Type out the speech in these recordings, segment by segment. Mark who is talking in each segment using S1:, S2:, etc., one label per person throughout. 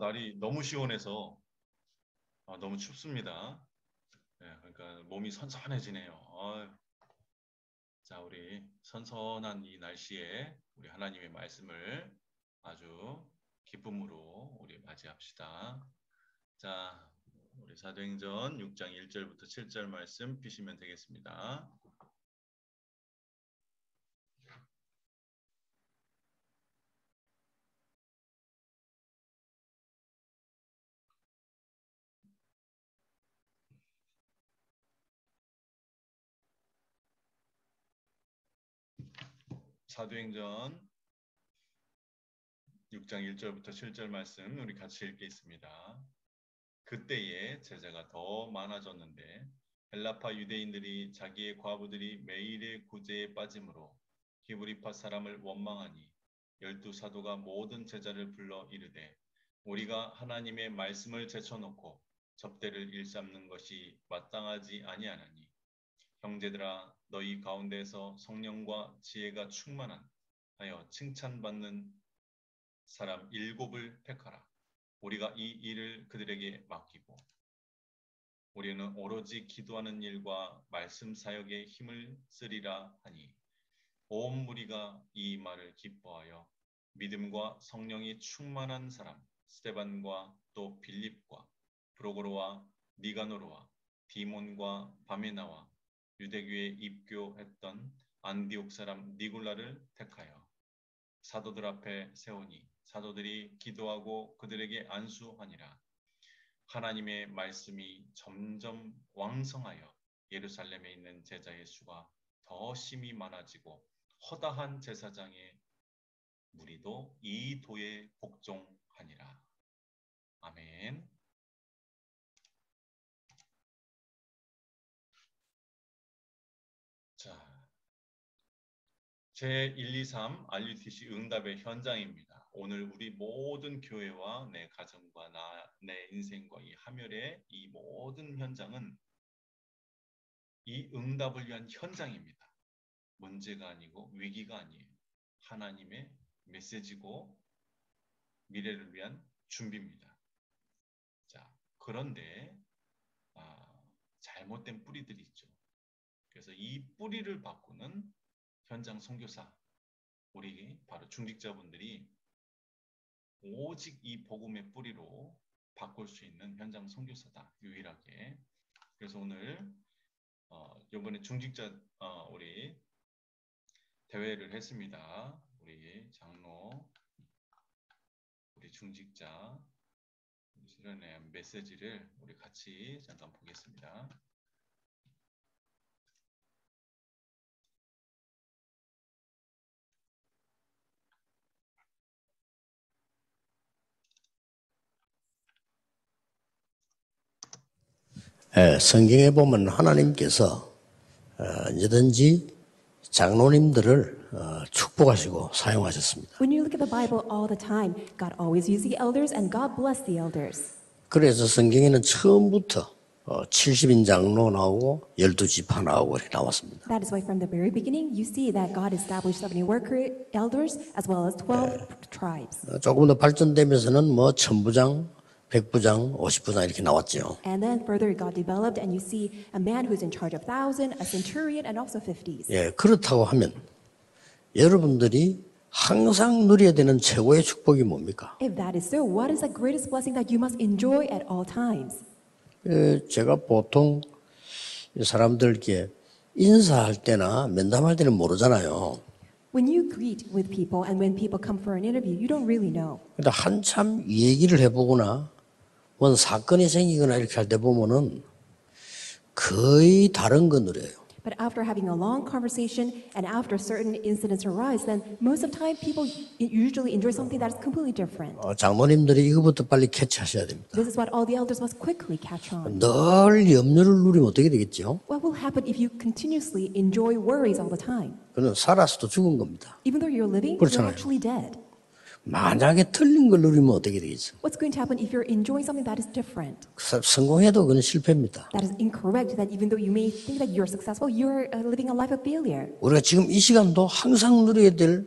S1: 날이 너무 시원해서 너무 춥습니다. 네, 그러니까 몸이 선선해지네요. 자, 우리 선선한 이 날씨에 우리 하나님의 말씀을 아주 기쁨으로 우리 맞이합시다. 자, 우리 사도행전 6장 1절부터 7절 말씀 피시면 되겠습니다. 사도행전 6장 1절부터 7절 말씀 우리 같이 읽겠습니다. 그때에 제자가 더 많아졌는데 헬라파 유대인들이 자기의 과부들이 매일의 구제에 빠짐으로 히브리파 사람을 원망하니 12사도가 모든 제자를 불러 이르되 우리가 하나님의 말씀을 제쳐놓고 접대를 일삼는 것이 마땅하지 아니하나니 형제들아 너희 가운데서 성령과 지혜가 충만한 하여 칭찬받는 사람 7을 택하라. 우리가 이 일을 그들에게 맡기고 우리는 오로지 기도하는 일과 말씀 사역에 힘을 쓰리라 하니 온 무리가 이 말을 기뻐하여 믿음과 성령이 충만한 사람 스데반과 또 빌립과 프로고로와 니가노르와 디몬과 바메나와 유대교에 입교했던 안디옥 사람 니굴라를 택하여 사도들 앞에 세우니 사도들이 기도하고 그들에게 안수하니라. 하나님의 말씀이 점점 왕성하여 예루살렘에 있는 제자의 수가 더 심히 많아지고 허다한 제사장의 무리도 이 도에 복종하니라. 아멘. 자, 제123 RUTC 응답의 현장입니다. 오늘 우리 모든 교회와 내 가정과 내 인생과 이 하멸의 이 모든 현장은 이 응답을 위한 현장입니다. 문제가 아니고 위기가 아니에요. 하나님의 메시지고 미래를 위한 준비입니다. 자, 그런데 잘못된 뿌리들이 있죠. 그래서 이 뿌리를 바꾸는 현장 선교사, 우리 바로 중직자분들이 오직 이 복음의 뿌리로 바꿀 수 있는 현장 선교사다, 유일하게. 그래서 오늘 이번에 중직자 우리 대회를 했습니다. 우리 장로, 우리 중직자 실현의 메시지를 우리 같이 잠깐 보겠습니다.
S2: 성경에 보면 하나님께서 언제든지 장로님들을 축복하시고 사용하셨습니다.
S3: When you look at the Bible all the time, God always used the elders and God blessed the elders.
S2: 그래서 성경에는 처음부터 70인 장로 나오고 12지파 나오고 이렇게 나왔습니다.
S3: That is why from the very beginning you see that God established 70 worker elders as well as 12 tribes.
S2: 조금 더 발전되면서는 뭐 천부장, 백부장, 50부장 이렇게 나왔죠.
S3: And then further it got developed and you see a man who's in charge of 1,000, a centurion and also 50s.
S2: 예, 그렇다고 하면 여러분들이 항상 누려야 되는 최고의 축복이 뭡니까?
S3: If that is so, what is the greatest blessing that you must enjoy at all times?
S2: 제가 보통 사람들께 인사할 때나 면담할 때는 모르잖아요.
S3: When you greet with people and when people come for an interview, you don't really know.
S2: 근데 한참 얘기를 해보거나 뭔 사건이 생기거나 이렇게 할 때 보면은 거의 다른 거 누려요.
S3: But after having a long conversation and after certain incidents arise, then most of the time people usually enjoy something that is completely different.
S2: 장로님들이 이거부터 빨리 캐치하셔야 됩니다.
S3: This is what all the elders must quickly catch on.
S2: 늘 염려를 누리면 어떻게 되겠죠?
S3: What will happen if you continuously enjoy worries all the time?
S2: 그는 살아서도 죽은 겁니다.
S3: Even though you're living,
S2: 그렇잖아요.
S3: you're actually dead.
S2: 만약에 틀린 걸 누리면 어떻게 되겠어?
S3: What's going to happen if you're enjoying something that is different?
S2: 성공해도 그건 실패입니다.
S3: That is incorrect. That even though you may think that you're successful, you're living a life of failure.
S2: 우리가 지금 이 시간도 항상 누려야 될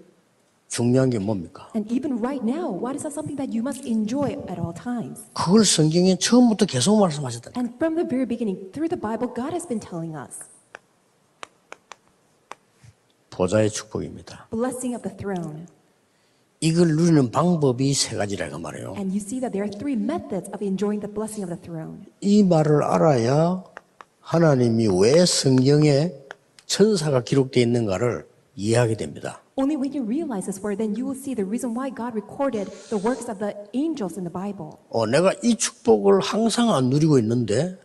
S2: 중요한 게 뭡니까?
S3: And even right now, what is that something that you must enjoy at all times?
S2: 그걸 성경에 처음부터 계속 말씀하셨다니까.
S3: And from the very beginning, through the Bible, God has been telling us.
S2: 보좌의 축복입니다.
S3: Blessing of the throne.
S2: 이걸 누리는 방법이 세 가지라고 말해요.
S3: And you see that there are three methods of enjoying the blessing of the throne.
S2: 이 말을 알아야 하나님이 왜 성경에 천사가 기록되어 있는가를 이해하게 됩니다.
S3: Only when you realize this word, then you will see the reason why God recorded the works of the angels in the Bible.
S2: 내가 이 축복을 항상 안 누리고 있는데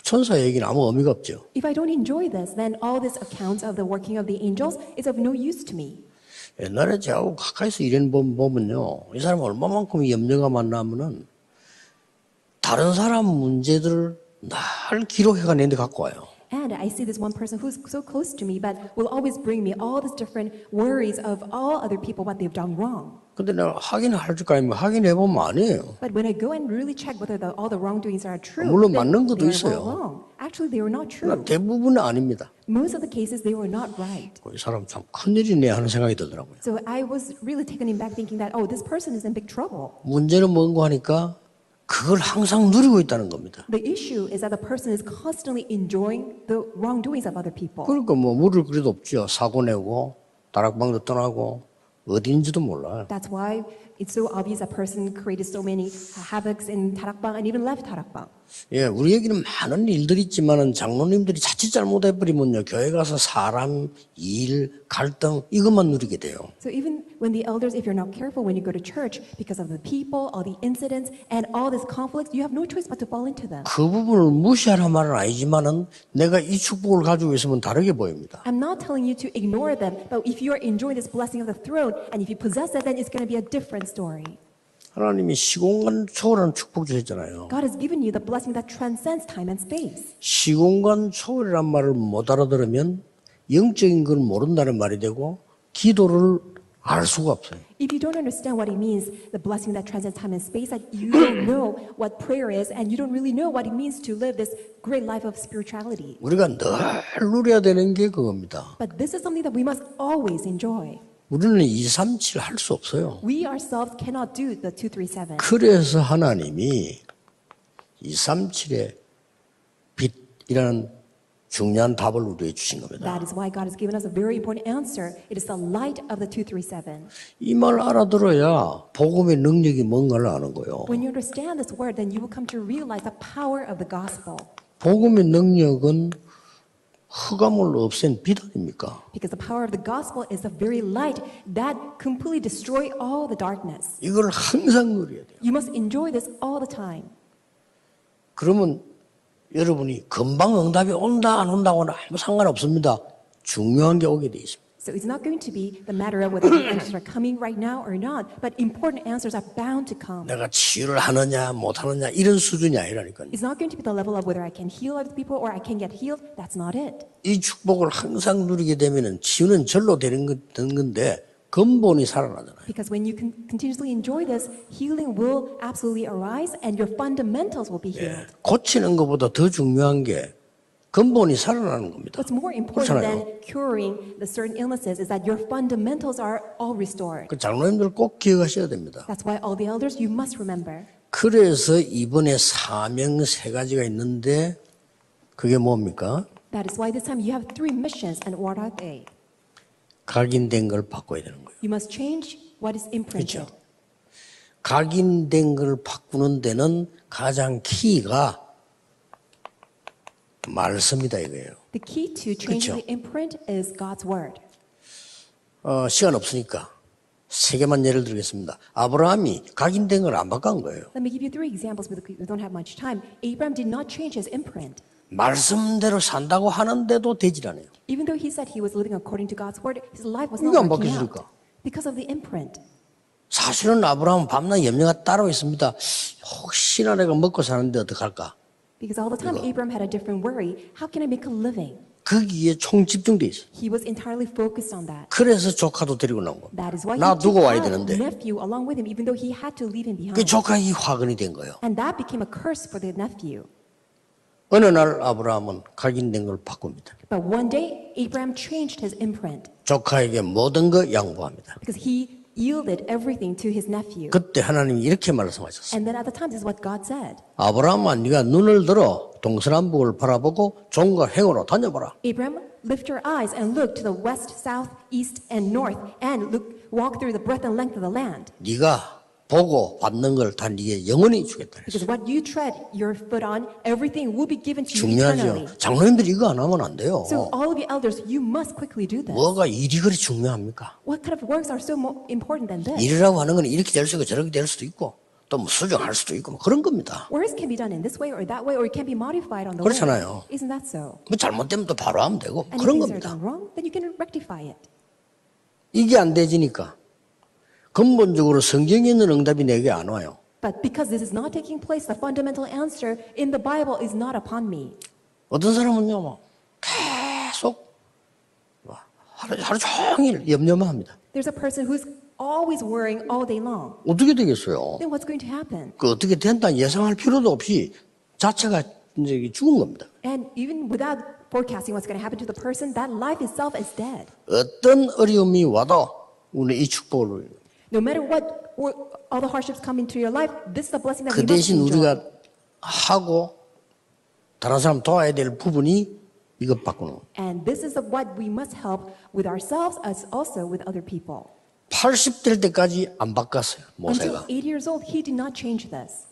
S2: 천사 얘기는 아무 의미가 없죠.
S3: If I don't enjoy this, then all these accounts of the working of the angels is of no use to me.
S2: 옛날에 저하고 가까이서 일하는 분 보면요, 이 사람 얼마만큼 염려가 많나면은 다른 사람 문제들을 날 기록해가 내는데 갖고 와요.
S3: And I see this one person who's so close to me, but will always bring me all these different worries of all other people, what they've done wrong.
S2: 근데 내가 확인할 줄 아니면 확인해보면 아니에요.
S3: But when I go and really check whether all the wrongdoings are true,
S2: 물론
S3: then
S2: 맞는 것도
S3: they
S2: 있어요.
S3: are wrong. Actually, they were not true.
S2: 대부분은 아닙니다.
S3: Most of the cases, they were not right.
S2: 이 사람 참 큰일이네 하는 생각이 들더라고요.
S3: So I was really taken aback thinking that, oh, this person is in big trouble.
S2: 문제는 뭔가 하니까 그걸 항상 누리고 있다는 겁니다.
S3: The issue is that the person is constantly enjoying the wrongdoings of other people.
S2: 그러니까 뭐 물을 그래도 없죠. 사고 내고 다락방도 떠나고 어딘지도 몰라요.
S3: That's why it's so obvious a person created so many havocs in Tarakbang and even left Tarakbang.
S2: 예, 우리에게는 많은 일들이 있지만은 장로님들이 자칫 잘못해버리면요, 교회 가서 사람, 일, 갈등 이것만 누리게 돼요.
S3: So even when the elders, if you're not careful when you go to church, because of the people, all the incidents, and all this conflict, you have no choice but to fall into them.
S2: 그 부분을 무시하란 말은 아니지만은 내가 이 축복을 가지고 있으면 다르게 보입니다.
S3: I'm not telling you to ignore them, but if you are enjoying this blessing of the throne, and if you possess it, then it's going to be a different story.
S2: 하나님이 시공간 초월하는 축복 주셨잖아요.
S3: God has given you the blessing that transcends time and space.
S2: 시공간 초월이란 말을 못 알아들으면 영적인 걸 모른다는 말이 되고 기도를 알 수가 없어요.
S3: If you don't understand what it means, the blessing that transcends time and space, that you don't know what prayer is, and you don't really know what it means to live this great life of spirituality.
S2: 우리가 늘 누려야 되는 게 그겁니다.
S3: But this is something that we must always enjoy.
S2: 우리는 237 할 수 없어요.
S3: We ourselves cannot do the 237.
S2: 그래서 하나님이 237의 빛이라는 중요한 답을 우리에게 주신 겁니다.
S3: That is why God has given us a very important answer. It is the light of the 237.
S2: 이 말 알아들어야 복음의 능력이 뭔가를 아는 거예요.
S3: When you understand this word, then you will come to realize the power of the gospel.
S2: 복음의 능력은 흑암을 없앤 빛 아닙니까?
S3: Because the power of the gospel is the very light that completely destroys all the darkness.
S2: 이걸 항상 누려야 돼요.
S3: You must enjoy this all the time.
S2: 그러면 여러분이 금방 응답이 온다 안 온다고는 아무 상관없습니다. 중요한 게 오게 돼 있습니다.
S3: So it's not going to be the matter of whether the answers are coming right now or not, but important answers are bound to come.
S2: 내가 치유를 하느냐 못하느냐 이런 수준이 아니라니까요.
S3: It's not going to be the level of whether I can heal other people or I can get healed. That's not it.
S2: 이 축복을 항상 누리게 되면은 치유는 절로 되는 건데 근본이 살아나잖아요.
S3: Because when you continuously enjoy this, healing will absolutely arise and your fundamentals will be healed.
S2: 고치는 것보다 더 중요한 게 근본이 살아나는 겁니다.
S3: What's more important
S2: 그렇잖아요.
S3: than curing the certain illnesses is that your fundamentals are all restored.
S2: 그 장로님들 꼭 기억하셔야 됩니다.
S3: That's why all the elders, you must remember.
S2: 그래서 이번에 사명 세 가지가 있는데 그게 뭡니까?
S3: That is why this time you have three missions, and what are they?
S2: 각인된 걸 바꿔야 되는 거예요.
S3: You must change what is imprinted.
S2: 그렇죠. 각인된 걸 바꾸는 데는 가장 키가 말씀이다 이거예요.
S3: The key to changing
S2: 그렇죠.
S3: the imprint is God's word.
S2: 시간 없으니까 세 개만 예를 들겠습니다. 아브라함이 각인된 걸 안 바꾼 거예요.
S3: Let me give you three examples. We don't have much time. Abraham did not change his imprint.
S2: 말씀대로 산다고 하는데도 되질 않아요.
S3: Even though he said he was living according to God's word, his life was
S2: 이게
S3: not
S2: 안
S3: working
S2: 바뀌었을까?
S3: out because of the imprint.
S2: 사실은 아브라함은 밤낮 염려가 따로 있습니다. 혹시나 내가 먹고 사는데 어떡할까?
S3: Because all the time Abraham had a different worry. How can I make a living?
S2: 거기에 총집중돼 있어요.
S3: He was entirely focused on that.
S2: 그래서 조카도 데리고 나온 겁니다.
S3: That is why he
S2: 나
S3: took
S2: 두고 와야
S3: out
S2: 되는데
S3: nephew along with him, even though he had to leave him
S2: 그
S3: behind.
S2: 조카의 화근이 된 거예요.
S3: And that became a curse for the nephew.
S2: 어느 날 아브라함은 각인된 걸 바꿉니다.
S3: But one day, Abraham changed his imprint
S2: 조카에게 모든 거 양보합니다.
S3: because he yielded everything to his nephew.
S2: 그때 하나님이 이렇게 말씀하셨어요.
S3: And then at the time, this is what God said.
S2: 아브라함아, 네가 눈을 들어 동서남북을 바라보고 종과 행으로 다녀보라.
S3: Abraham, lift your eyes and look to the west, south, east, and north, and walk through the breadth and length of the land.
S2: 네가 보고 받는 걸 다 네게 영원히 주겠다.
S3: Because what you tread your foot on, everything will be given to you eternally.
S2: 중요하죠. 장로님들이 이거 안 하면 안 돼요.
S3: So all of you elders, you must quickly do this.
S2: 뭐가 일이 그리 중요합니까?
S3: What kind of works are so important than this?
S2: 일이라고 하는 건 이렇게 될 수도 있고 저렇게 될 수도 있고 또 뭐 수정할 수도 있고 뭐 그런 겁니다.
S3: Works can be done in this way or that way, or it can be modified on the
S2: 그렇잖아요.
S3: way. Isn't that so?
S2: 뭐 잘못되면 또 바로 하면 되고
S3: And
S2: 그런
S3: if things are
S2: 겁니다.
S3: done wrong, then you can rectify it.
S2: 이게 안 되지니까 근본적으로 성경에 있는 응답이 내게 안 와요.
S3: But because this is not taking place, the fundamental answer in the Bible is not upon me.
S2: 어떤 사람은요, 뭐 계속 하루 종일 염려만 합니다.
S3: There's a person who's always worrying all day long.
S2: 어떻게 되겠어요?
S3: Then what's going to happen?
S2: 그 어떻게 된다 예상할 필요도 없이 자체가 이제 죽은 겁니다.
S3: And even without forecasting what's going to happen to the person, that life itself is dead.
S2: 어떤 어려움이 와도 우리 이 축복을
S3: No matter what all the hardships come into your life, this is a blessing that
S2: 그
S3: we must
S2: 대신
S3: enjoy.
S2: 우리가 하고 다른 사람 도와야 될 부분이 이것 바꾸는 거예요.
S3: And this is what we must help with ourselves as also with other people.
S2: 80 될 때까지 안 바꿨어요,
S3: Until
S2: 모세가.
S3: 80 years old, he did not change this.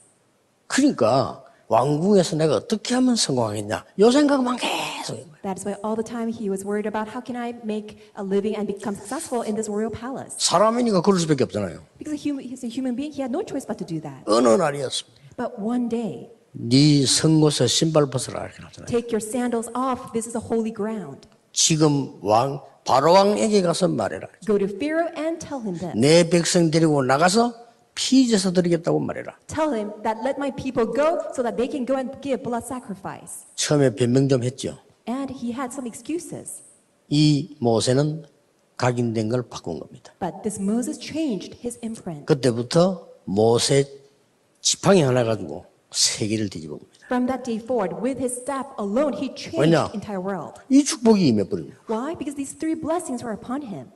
S2: 그러니까 왕궁에서 내가 어떻게 하면 성공하겠냐 이 생각만 계속 해요.
S3: That is why all the time he was worried about how can I make a living and become successful in this royal palace.
S2: 사람이니까 그럴 수밖에 없잖아요.
S3: Because he's a human being, he had no choice but to do that.
S2: 어느 날이었습니다.
S3: But one day,
S2: 네 성곳에 신발 벗으라 이렇게 나잖아요.
S3: take your sandals off. This is a holy ground.
S2: 지금 바로 왕에게 가서 말해라.
S3: Go to Pharaoh and tell him this.
S2: 내 백성 데리고 나가서 피제사 드리겠다고 말해라.
S3: Tell him that let my people go so that they can go and give blood sacrifice.
S2: 처음에 변명 좀 했죠.
S3: And he had some excuses.
S2: 이 모세는 각인된 걸 바꾼 겁니다.
S3: But this Moses changed his imprint.
S2: 그때부터 모세 지팡이 하나 가지고 세계를 뒤집은 겁니다.
S3: From that day forward, with his staff alone, he changed
S2: 왜냐?
S3: the entire world.
S2: 이 축복이 임해버립니다.
S3: Why? Because these three blessings were upon him.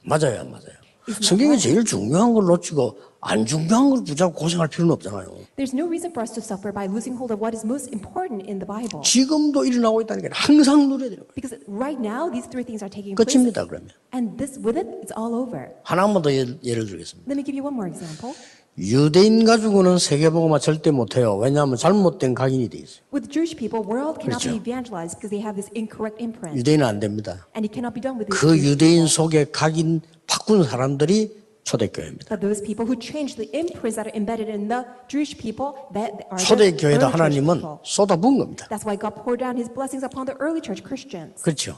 S2: 맞아요, 안 맞아요? 성경에 제일 중요한 걸 놓치고 안 중요한 걸 붙잡고 고생할 필요는 없잖아요.
S3: There's no reason for us to suffer by losing hold of what is most important in the Bible.
S2: 지금도 일어나고 있다는 게 항상 누려야 되는 거예요.
S3: Because right now, these three things are taking place.
S2: 끝입니다, 그러면.
S3: And this, with it, it's all over.
S2: 하나만 더 예를 들겠습니다.
S3: Let me give you one more example.
S2: 유대인 가지고는 세계복음화 절대 못해요. 왜냐하면 잘못된 각인이 돼 있어요.
S3: With Jewish people, world cannot
S2: 그렇죠.
S3: be evangelized because they have this incorrect imprint.
S2: 유대인은 안 됩니다.
S3: And it cannot be done with these
S2: 그
S3: Jewish
S2: 유대인
S3: people.
S2: 속에 각인 바꾼 사람들이 초대교회입니다.
S3: But those people who change the imprints that are embedded in the Jewish people, that are the
S2: 초대교회다
S3: early church
S2: 하나님은
S3: people.
S2: 쏟아부은 겁니다.
S3: That's why God poured down his blessings upon the early church Christians.
S2: 그렇죠.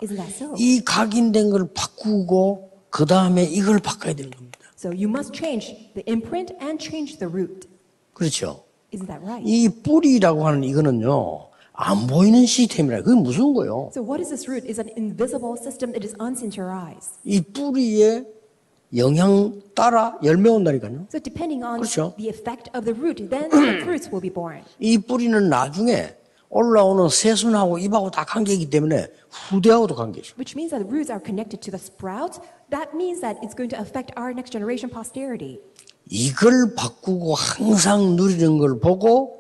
S3: Isn't that so?
S2: 이 각인된 걸 바꾸고 그 다음에 이걸 바꿔야 되는 겁니다.
S3: So you must change the imprint and change the root.
S2: 그렇죠.
S3: Isn't that right?
S2: 이 뿌리라고 하는 이거는요. 안 보이는 시스템이라 그게 무슨 거예요?
S3: So what is this root? It's an invisible system that is unseen to your eyes.
S2: 이 뿌리에 영향 따라 열매 온다니까요.
S3: So depending on
S2: 그렇죠.
S3: the effect of the root, then the fruits will be born.
S2: 이 뿌리는 나중에 올라오는 새순하고 잎하고 다 관계이기 때문에 후대하고도 관계죠.
S3: Which means that the roots are connected to the sprout. That means that it's going to affect our next generation posterity.
S2: 이걸 바꾸고 항상 누리는 걸 보고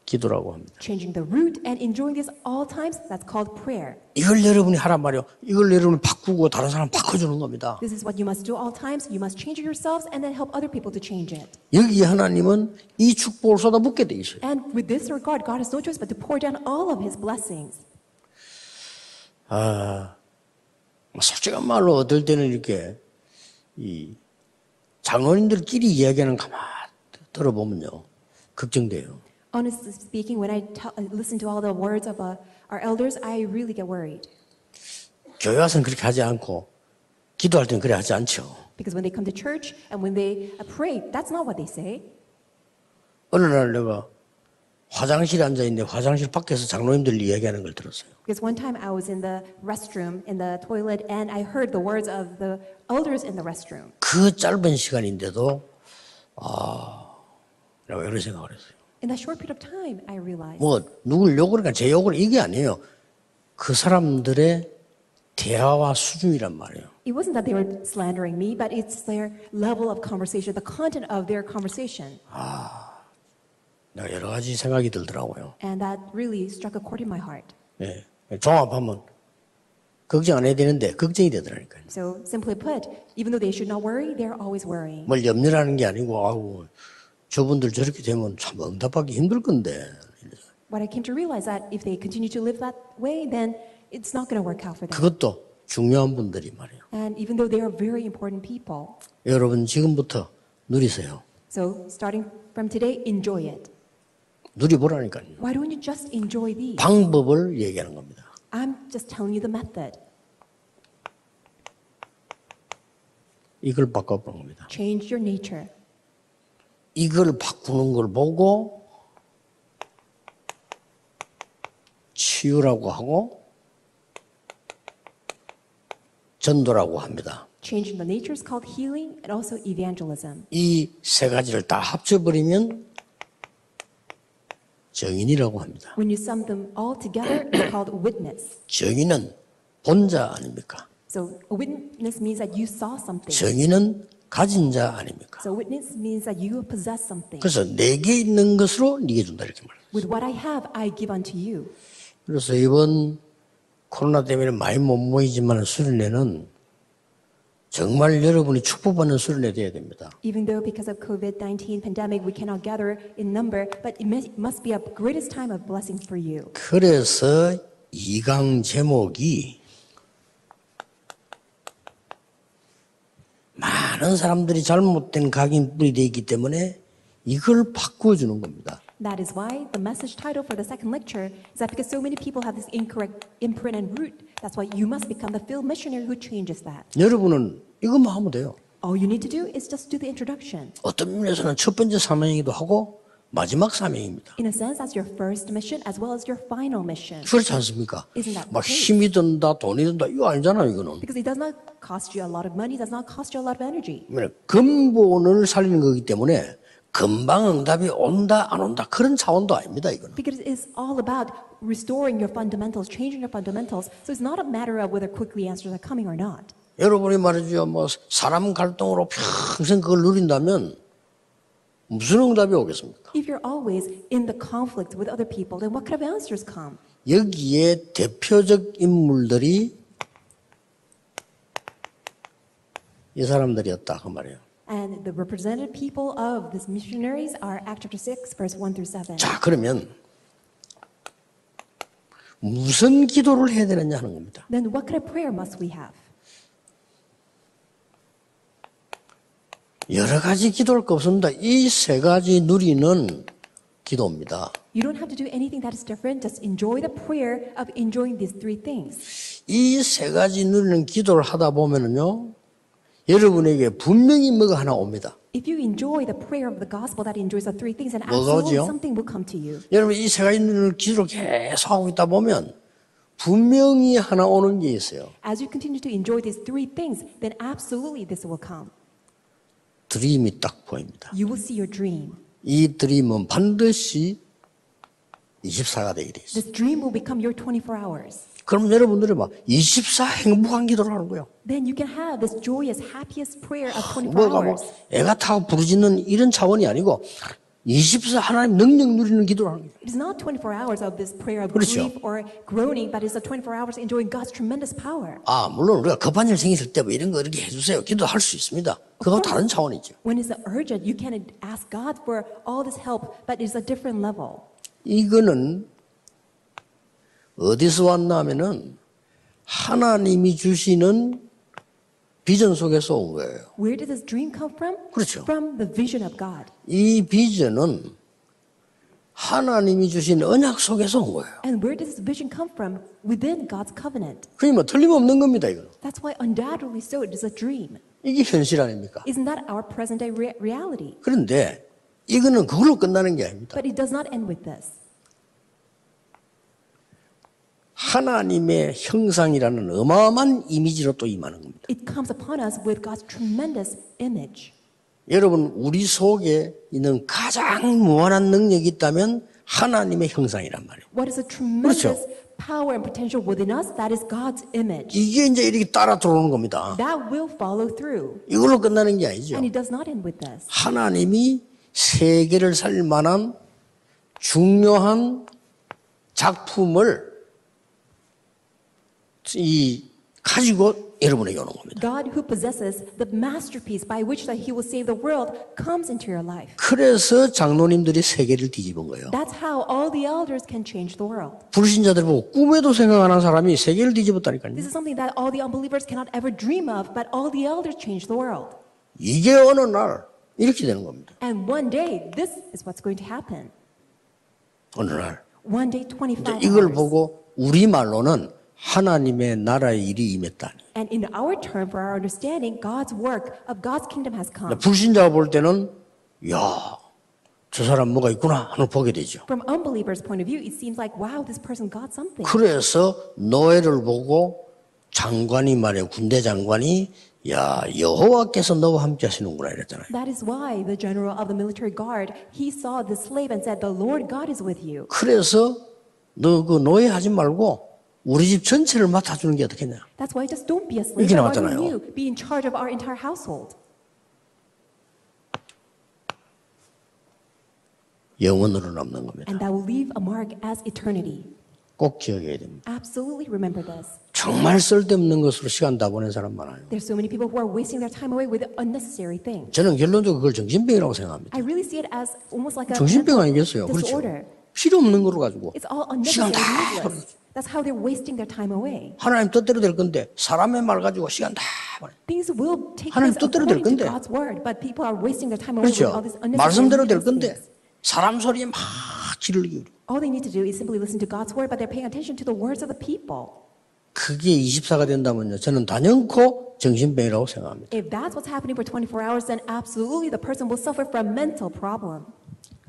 S2: 기도라고 합니다.
S3: Changing the root and enjoying this all times, that's called prayer.
S2: 이걸 여러분이 하란 말이요. 이걸 여러분이 바꾸고 다른 사람 바꿔주는 겁니다.
S3: This is what you must do all times. You must change it yourselves and then help other people to change it.
S2: 여기 하나님은 이 축복을 쏟아붓게 돼 있어요.
S3: And with this regard, God has no choice but to pour down all of his blessings.
S2: 솔직한 말로 어떨 때는 이렇게 이 장로님들끼리 이야기하는 가만 들어보면요 걱정돼요.
S3: Honestly speaking, when I listen to all the words of our elders, I really get worried.
S2: 교회 와서는 그렇게 하지 않고 기도할 때는 그래 하지 않죠.
S3: Because when they come to church and when they pray, that's not what they say.
S2: 어느 날 내가 화장실에 앉아 있는데 화장실 밖에서 장로님들 이야기하는 걸 들었어요.
S3: Because one time I was in the restroom, in the toilet, and I heard the words of the elders in the restroom.
S2: 그 짧은 시간인데도 내가 이런 생각을 했어요.
S3: In that short period of time, I realized
S2: 뭐 누굴 욕을 하니까 제 욕을 이게 아니에요. 그 사람들의 대화와 수준이란 말이에요.
S3: It wasn't that they were slandering me, but it's their level of conversation, the content of their conversation.
S2: 내가 여러 가지 생각이 들더라고요.
S3: And that really struck a chord in my heart.
S2: 예. 종합하면 걱정 안 해야 되는데 걱정이 되더라니까요.
S3: So simply put, even though they should not worry, they're always worrying.
S2: 뭘 염려하는 게 아니고 아우 저분들 저렇게 되면 참 응답하기 힘들 건데.
S3: What I came to realize that if they continue to live that way, then it's not going to work out for them.
S2: 그것도 중요한 분들이 말이에요.
S3: And even though they are very important people,
S2: 여러분 지금부터 누리세요.
S3: so starting from today, enjoy it.
S2: 누리보라니까요.
S3: Why don't you just enjoy these?
S2: 방법을 얘기하는 겁니다.
S3: I'm just telling you the method.
S2: 이걸 바꿔보는 겁니다.
S3: Change your nature.
S2: 이걸 바꾸는 걸 보고 치유라고 하고 전도라고 합니다.
S3: Changing the nature is called healing and also evangelism.
S2: 이 세 가지를 다 합쳐버리면 정인이라고 합니다.
S3: When you sum them all together, it's called witness.
S2: 정인은 본자 아닙니까?
S3: So a witness means that you saw something.
S2: 정인은 가진 자 아닙니까?
S3: So witness means that you possess something.
S2: 그래서 내게 있는 것으로 네게 준다 이렇게 말해요.
S3: With what I have, I give unto you.
S2: 그래서 이번 코로나 때문에 많이 못 모이지만 수련회는 정말 여러분이 축복받는 수련회 돼야 됩니다.
S3: Even though because of COVID-19 pandemic, we cannot gather in number, but it must be a greatest time of blessing for you.
S2: 그래서 2강 제목이 많은 사람들이 잘못된 각인뿔이 되어 있기 때문에 이걸 바꾸어주는 겁니다.
S3: That is why the message title for the second lecture is that because so many people have this incorrect imprint and root, that's why you must become the field missionary who changes that.
S2: 여러분은 이것만 하면 돼요.
S3: All you need to do is just do the introduction.
S2: 어떤 면에서는 첫 번째 사명이기도 하고 마지막 사명입니다.
S3: In a sense, that's your first mission as well as your final mission.
S2: 그렇지 않습니까?
S3: Isn't that
S2: 막
S3: the case?
S2: 힘이 든다, 돈이 든다 이거 아니잖아요, 이거는.
S3: Because it does not cost you a lot of money, does not cost you a lot of energy.
S2: 근본을 살리는 거기 때문에 금방 응답이 온다 안 온다 그런 차원도 아닙니다, 이거는.
S3: Because it's all about restoring your fundamentals, changing your fundamentals. So it's not a matter of whether quickly answers are coming or not.
S2: 여러분이 말이죠, 뭐 사람 갈등으로 평생 그걸 누린다면 무슨 응답이 오겠습니까?
S3: If you're always in the conflict with other people, then what kind of answers come?
S2: 여기에 대표적 인물들이 이 사람들이었다 그 말이에요.
S3: And the representative people of these missionaries are Acts chapter 6, verse 1 through 7.
S2: 자, 그러면 무슨 기도를 해야 되느냐 하는 겁니다.
S3: Then what kind of prayer must we have?
S2: 여러 가지 기도할 거 없습니다. 이 세 가지 누리는 기도입니다.
S3: You don't have to do anything that is different. Just enjoy the prayer of enjoying these three things.
S2: 이 세 가지 누리는 기도를 하다 보면은요, 여러분에게 분명히 뭐가 하나 옵니다.
S3: If you enjoy the prayer of the gospel that enjoys the three things, then
S2: 뭐가
S3: absolutely
S2: 오지요?
S3: something will come to you.
S2: 여러분 이 세 가지 누리는 기도를 계속 하고 있다 보면 분명히 하나 오는 게 있어요.
S3: As you continue to enjoy these three things, then absolutely this will come.
S2: 드림이 딱 보입니다.
S3: You will see your dream.
S2: 이 드림은 반드시 24가 되게 돼 있어요.
S3: This dream will become your 24 hours.
S2: 그럼 여러분들이 막 24 행복한 기도를 하는 거예요.
S3: Then you can have this joyous, happiest prayer of 24
S2: 뭐가 뭐
S3: hours.
S2: 애가 타고 부르짖는 이런 차원이 아니고 24 하나님 능력 누리는 기도를 하는 거예요.
S3: It is not 24 hours of this prayer of
S2: 그렇죠.
S3: grief or groaning, but it's the 24 hours enjoying God's tremendous power.
S2: 아, 물론 우리가 급한 일 생겼을 때 뭐 이런 거 이렇게 해주세요. 기도할 수 있습니다. 그거 다른 차원이죠.
S3: When it's urgent, you can ask God for all this help, but it's a different level.
S2: 이거는 어디서 왔나 하면은 하나님이 주시는 비전 속에서 온 거예요.
S3: Where did this dream come from?
S2: 그렇죠.
S3: From the vision of God.
S2: 이 비전은 하나님이 주신 언약 속에서 온 거예요.
S3: And where does this vision come from? Within God's covenant.
S2: 그러니 뭐 틀림없는 겁니다, 이거.
S3: That's why undoubtedly so it is a dream.
S2: 이게 현실 아닙니까?
S3: Isn't that our present day reality?
S2: 그런데 이거는 그걸로 끝나는 게 아닙니다.
S3: But it does not end with this.
S2: 하나님의 형상이라는 어마어마한 이미지로 또 임하는 겁니다.
S3: It comes upon us with God's tremendous image.
S2: 여러분, 우리 속에 있는 가장 무한한 능력이 있다면 하나님의 형상이란 말이에요.
S3: What is a tremendous power and potential within us, that is God's image.
S2: 이게 이제 이렇게 따라 들어오는 겁니다.
S3: That will follow through.
S2: 이걸로 끝나는 게 아니죠.
S3: And it does not end with this.
S2: 하나님이 세계를 살 만한 중요한 작품을 가지고 여러분에게 오는 겁니다.
S3: God who possesses the masterpiece by which that He will save the world comes into your life.
S2: 그래서 장로님들이 세계를 뒤집은 거예요.
S3: That's how all the elders can change the world.
S2: 불신자들 보고 꿈에도 생각 안 한 사람이 세계를 뒤집었다니까요.
S3: This is something that all the unbelievers cannot ever dream of, but all the elders change the world.
S2: 이게 어느 날 이렇게 되는 겁니다.
S3: And one day, this is what's going to happen.
S2: 어느 날
S3: One day, 25
S2: 이걸
S3: hours.
S2: 보고 우리말로는 하나님의 나라의 일이 임했다니.
S3: And in our term, for our understanding, God's work of God's kingdom has come.
S2: 불신자가 볼 때는 야, 저 사람 뭐가 있구나 하는 보게 되죠.
S3: From unbelievers' point of view, it seems like, wow, this person got something.
S2: 그래서 노예를 보고 장관이 말이에요. 군대 장관이 야, 여호와께서 너와 함께 하시는구나 이랬잖아요.
S3: That is why the general of the military guard, he saw the slave and said, the Lord God is with you.
S2: 그래서 너 그 노예 하지 말고 우리 집 전체를 맡아주는 게 어떻겠냐.
S3: That's why just don't be a slave,
S2: 이렇게
S3: but why
S2: 나왔잖아요.
S3: don't you be in charge of our entire household?
S2: 영원으로 남는 겁니다.
S3: And that will leave a mark as eternity.
S2: 꼭 기억해야 됩니다.
S3: Absolutely remember this.
S2: 정말 쓸데없는 것으로 시간 다 보낸 사람 많아요.
S3: There's so many people who are wasting their time away with unnecessary things.
S2: 저는 결론적으로 그걸 정신병이라고 생각합니다.
S3: I really see it as almost like a
S2: 정신병
S3: mental
S2: 아니겠어요? 그렇죠.
S3: disorder.
S2: 필요 없는 거로 가지고
S3: It's all
S2: 시간
S3: unnecessary
S2: 다
S3: and
S2: 보내.
S3: useless. That's how they're wasting their time away.
S2: 하나님 뜻대로 될 건데 사람의 말 가지고 시간 다 보내.
S3: Things will take
S2: 하나님
S3: place
S2: 뜻대로 될
S3: according to
S2: 건데.
S3: God's word, but people are wasting their time away with all
S2: 그렇죠.
S3: this unnecessary
S2: 말씀대로 될
S3: needless
S2: 건데
S3: things.
S2: 사람 소리에 막 귀를 기울여.
S3: All they need to do is simply listen to God's word, but they're paying attention to the words of the people.
S2: 그게 24가 된다면요. 저는 단연코 정신병이라고 생각합니다.
S3: If that's what's happening for 24 hours, then absolutely the person will suffer from mental problem.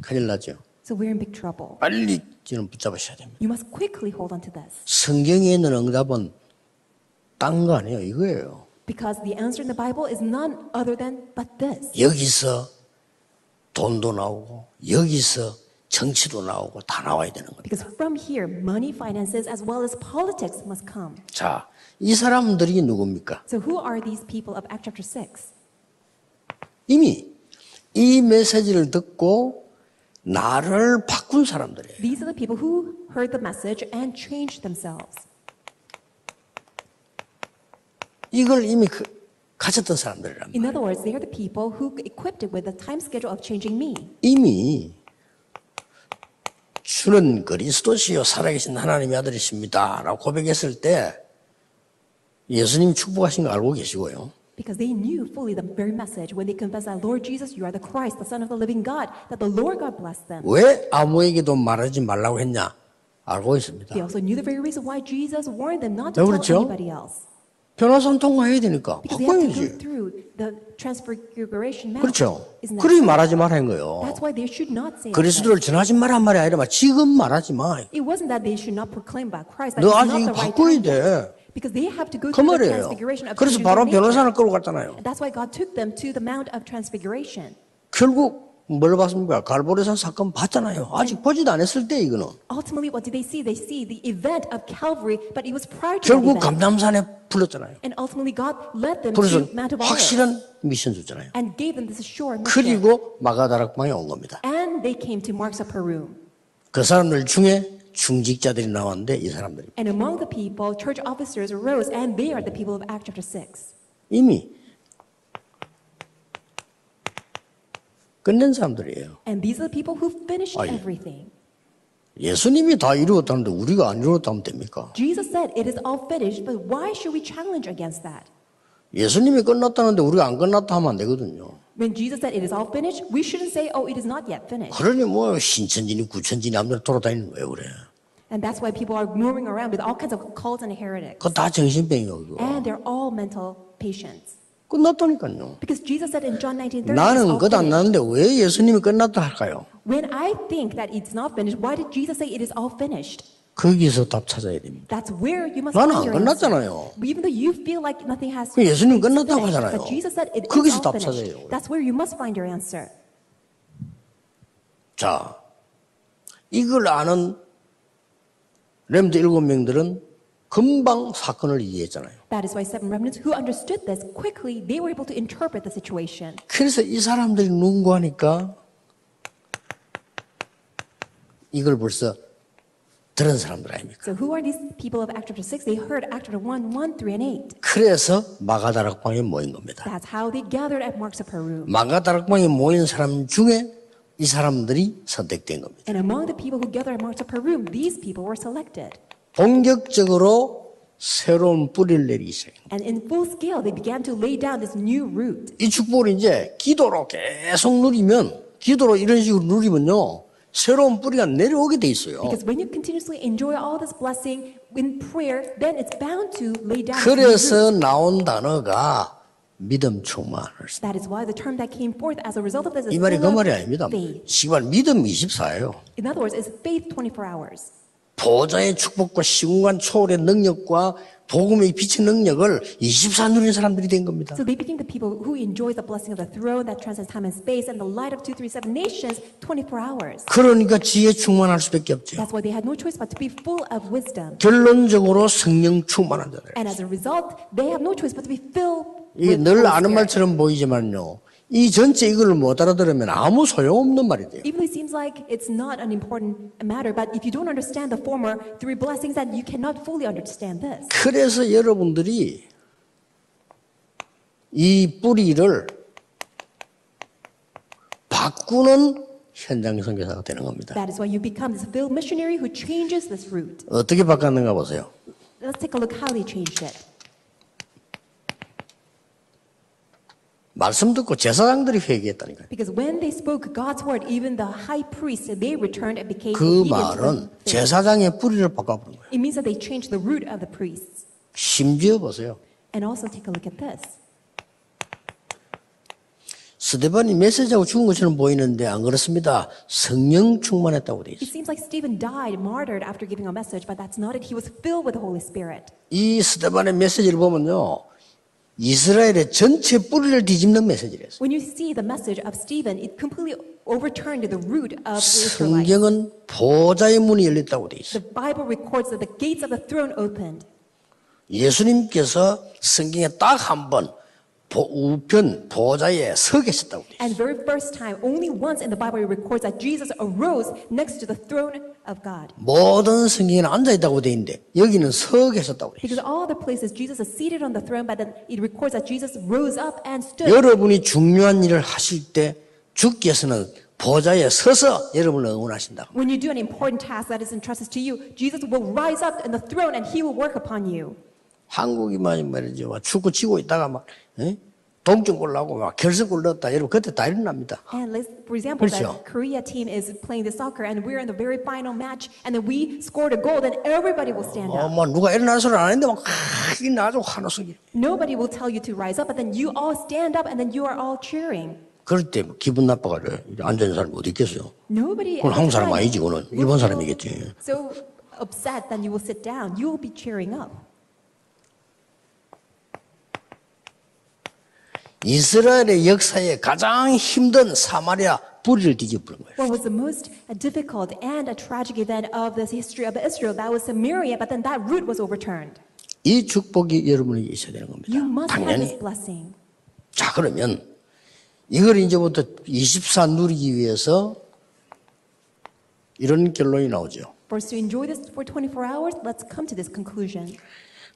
S2: 큰일 나죠.
S3: So we're in big trouble.
S2: 빨리 저는 붙잡으셔야 됩니다.
S3: You must quickly hold on to this.
S2: 성경에 있는 응답은 딴 거 아니에요. 이거예요.
S3: Because the answer in the Bible is none other than but this.
S2: 여기서 돈도 나오고 여기서 정치도 나오고 다 나와야 되는 겁니다.
S3: Because from here, money, finances, as well as politics must come.
S2: 자, 이 사람들이 누굽니까?
S3: So who are these people of Acts chapter 6?
S2: 이미 이 메시지를 듣고 나를 바꾼 사람들이에요.
S3: These are the people who heard the message and changed themselves.
S2: 이걸 이미 가졌던 사람들이란 말이에요.
S3: In other words, they are the people who equipped it with the time schedule of changing me.
S2: 이미 주는 그리스도시요 살아계신 하나님의 아들이십니다 라고 고백했을 때 예수님 축복하신 거 알고 계시고요.
S3: Because they knew fully the very message when they confessed that, Lord Jesus, you are the Christ, the Son of the living God, that the Lord God blessed them.
S2: 왜 아무에게도 말하지 말라고 했냐? 알고 있습니다.
S3: They also knew the very reason why Jesus warned them not to
S2: 네,
S3: tell
S2: 그렇죠.
S3: anybody else.
S2: 변호사는 통과해야 되니까
S3: Because they have to go
S2: 바꿔야지.
S3: through the transfiguration mount.
S2: 그렇죠.
S3: Isn't that
S2: 그러니
S3: so?
S2: 말하지 말라는 거예요.
S3: That's why they should not say
S2: 그리스도를 전하지 말란 말이 아니라 지금 말하지 마.
S3: It wasn't that they should not proclaim about Christ. That
S2: 너
S3: is
S2: 아직
S3: not
S2: 이거
S3: the right
S2: 바꿔야
S3: time.
S2: 돼.
S3: Because they have to go
S2: 그
S3: through the
S2: 말이에요.
S3: transfiguration of
S2: 그래서
S3: changing
S2: 바로
S3: their nature.
S2: 변호사를 끌고 갔잖아요.
S3: That's why God took them to the Mount of Transfiguration.
S2: 결국 뭘 봤습니까? 갈보리산 사건 봤잖아요. 아직 보지도 않았을 때 이거는.
S3: Ultimately, what did they see? They see the event of Calvary, but it was prior to that
S2: 결국
S3: event.
S2: 감람산에 불렀잖아요.
S3: And ultimately, God led them
S2: 그래서
S3: to Mount of Olives
S2: 확실한 미션 줬잖아요.
S3: and gave them this assured mission.
S2: 그리고 마가다락방에 온 겁니다.
S3: And they came to Marks of Peru.
S2: 그 사람들 중에 중직자들이 나왔는데 이 사람들이
S3: And among the people, church officers arose, and they are the people of Acts chapter 6.
S2: 이미 끝낸 사람들이에요.
S3: And these are the people who finished
S2: 예.
S3: everything.
S2: 예수님이 다 이루었다는데 우리가 안 이루었다면 됩니까?
S3: Jesus said, it is all finished, but why should we challenge against that?
S2: 예수님이 끝났다는데 우리가 안 끝났다 하면 안 되거든요.
S3: When Jesus said it is all finished, we shouldn't say, oh, it is not yet finished.
S2: 그러니 뭐 신천지니 구천지니 아무데나 돌아다니는 거예요, 그래.
S3: And that's why people are moving around with all kinds of cults and heretics.
S2: 그거 다 정신병이고.
S3: And they're all mental patients.
S2: 끝났다니까요.
S3: Because Jesus said in John 19:30,
S2: 나는 끝 안 났는데 왜 예수님이 끝났다 할까요?
S3: when I think that it's not finished, why did Jesus say it is all finished?
S2: 거기서 답 찾아야 됩니다.
S3: That's where you must
S2: 나는 안
S3: find your answer.
S2: 끝났잖아요.
S3: Even though you feel like nothing has
S2: 그 예수님
S3: it's
S2: 끝났다고
S3: finished,
S2: 하잖아요.
S3: but Jesus said it is
S2: 거기서
S3: all
S2: 답
S3: finished.
S2: 찾아요.
S3: That's where you must find your answer.
S2: 자, 이걸 아는 렘드 7명들은 금방 사건을 이해했잖아요.
S3: That is why 7 remnants who understood this quickly, they were able to interpret the situation.
S2: 그래서 이 사람들이 누군가 하니까 이걸 벌써 들은 사람들 아닙니까?
S3: So who are these people of Acts chapter 6? They heard Acts chapter 1, 1, 3, and 8.
S2: 그래서 마가다락방에 모인 겁니다.
S3: That's how they gathered at Mark's upper room.
S2: 마가다락방에 모인 사람 중에 이 사람들이 선택된 겁니다.
S3: And among the people who gathered at Mark's upper room, these people were selected.
S2: 본격적으로 새로운 뿌리를 내리기 시작합니다.
S3: And in full scale, they began to lay down this new root.
S2: 이 축복을 이제 기도로 계속 누리면, 기도로 이런 식으로 누리면요, 새로운 뿌리가 내려오게 돼 있어요.
S3: Because when you continuously enjoy all this blessing in prayer, then it's bound to lay down. this new root.
S2: 그래서 나온 단어가 믿음 충만을.
S3: That is why the term that came forth as a result of this is
S2: 이 말이 그
S3: full
S2: 말이
S3: of
S2: 아닙니다.
S3: faith.
S2: 시간 믿음 24예요.
S3: In other words, it's faith 24 hours.
S2: 보좌의 축복과 시공간 초월의 능력과 복음의 빛의 능력을 24 누린 사람들이 된 겁니다.
S3: So they became the people who enjoy the blessing of the throne that transcends time and space and the light of 237 nations 24 hours.
S2: 그러니까 지혜 충만할 수밖에 없죠.
S3: That's why they had no choice but to be full of wisdom.
S2: 결론적으로 성령 충만한 자들.
S3: And as a result, they have no choice but to be filled
S2: 이게
S3: with
S2: 늘
S3: Holy
S2: 아는
S3: Spirit.
S2: 말처럼 보이지만요. 이 전체 이걸 못 알아들으면 아무 소용없는 말이 돼요.
S3: Even though it seems like it's not an important matter, but if you don't understand the former three blessings, then you cannot fully understand this.
S2: 그래서 여러분들이 이 뿌리를 바꾸는 현장 선교사가 되는 겁니다.
S3: That is why you become this field missionary who changes this root.
S2: 어떻게 바꿨는가 보세요.
S3: Let's take a look how they changed it.
S2: 말씀 듣고 제사장들이 회개했다니까요.
S3: Because when they spoke God's word, even the high priest, they returned and became
S2: 그
S3: obedient to
S2: 말은
S3: the faith.
S2: 제사장의 뿌리를 바꿔버린 거예요.
S3: It means that they changed the root of the priests.
S2: 심지어 보세요.
S3: And also take a look at this.
S2: 스데반이 메시지하고 죽은 것처럼 보이는데 안 그렇습니다. 성령 충만했다고 돼
S3: It
S2: 있어요.
S3: seems like Stephen died martyred after giving a message, but that's not it. He was filled with the Holy Spirit.
S2: 이 스데반의 메시지를 보면요. 이스라엘의 전체 뿌리를 뒤집는 메시지랬어요.
S3: When you see the message of Stephen, it completely overturned the root of the Israelites.
S2: 성경은 보좌의 문이 열렸다고 돼 있어요.
S3: The Bible records that the gates of the throne opened.
S2: 예수님께서 성경에 딱 한 번 우편 보좌에 서 계셨다고 돼 있어요.
S3: And very first time, only once in the Bible it records that Jesus arose next to the throne of God.
S2: 모든 성경에는 앉아있다고 돼 있는데 여기는 서 계셨다고 돼
S3: Because
S2: 있어요.
S3: all other places Jesus is seated on the throne, but then it records that Jesus rose up and stood.
S2: 여러분이 중요한 일을 하실 때 주께서는 보좌에 서서 여러분을 응원하신다.
S3: When you do an important task that is entrusted to you, Jesus will rise up in the throne and he will work upon you.
S2: 한국이만 말이죠. 축구 치고 있다가 막 동점골 나고 막 결승골 넣었다. 여러분 그때 다 일어납니다.
S3: And for example,
S2: 그렇죠.
S3: that Korea team is playing the soccer and we're in the very final match and then we scored a goal, then everybody will stand up.
S2: 뭐 누가 일어나는 소리 안 했는데 막 나도 하나씩.
S3: Nobody will tell you to rise up, but then you all stand up and then you are all cheering.
S2: 그럴 때 기분 나빠가지고 앉아있는 사람이 어디 있겠어요?
S3: Nobody.
S2: 그건 한국 사람
S3: at the
S2: 아니지,
S3: time
S2: 그거는
S3: will
S2: 일본
S3: feel
S2: 사람이겠지.
S3: So upset, then you will sit down. You will be cheering up.
S2: 이스라엘의 역사에 가장 힘든 사마리아 뿌리를 뒤집은 거예요.
S3: What was the most difficult and a tragic event of the history of Israel? That was Samaria, but then that root was overturned.
S2: 이 축복이 여러분에게 있어야 되는 겁니다.
S3: You must have this
S2: 당연히.
S3: blessing.
S2: 자, 그러면 이걸 이제부터 24 누리기 위해서 이런 결론이 나오죠.
S3: For us to enjoy this for 24 hours, let's come to this conclusion.